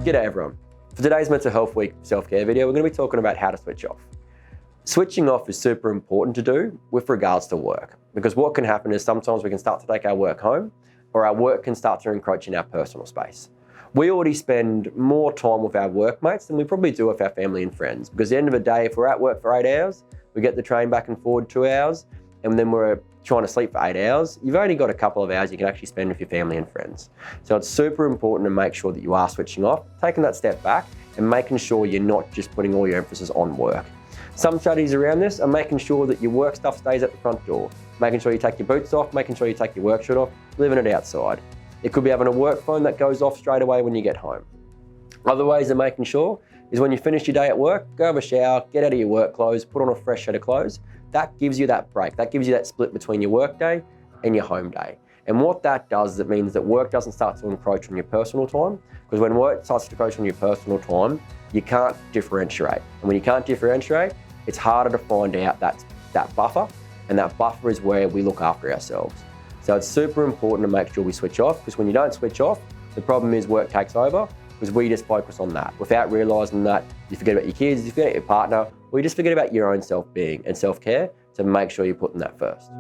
G'day everyone. For today's Mental Health Week self-care video, we're going to be talking about how to switch off. Switching off is super important to do with regards to work, because what can happen is sometimes we can start to take our work home, or our work can start to encroach in our personal space. We already spend more time with our workmates than we probably do with our family and friends, because at the end of the day, if we're at work for 8 hours, we get the train back and forward 2 hours, and then we're trying to sleep for 8 hours, you've only got a couple of hours you can actually spend with your family and friends. So it's super important to make sure that you are switching off, taking that step back, and making sure you're not just putting all your emphasis on work. Some strategies around this are making sure that your work stuff stays at the front door, making sure you take your boots off, making sure you take your work shirt off, leaving it outside. It could be having a work phone that goes off straight away when you get home. Other ways of making sure is when you finish your day at work, go have a shower, get out of your work clothes, put on a fresh set of clothes. That gives you that break. That gives you that split between your work day and your home day. And what that does is it means that work doesn't start to encroach on your personal time, because when work starts to encroach on your personal time, you can't differentiate. And when you can't differentiate, it's harder to find out that buffer, and that buffer is where we look after ourselves. So it's super important to make sure we switch off, because when you don't switch off, the problem is work takes over, because we just focus on that. Without realising that, you forget about your kids, you forget about your partner, or you just forget about your own self-being and self-care, to make sure you're putting that first.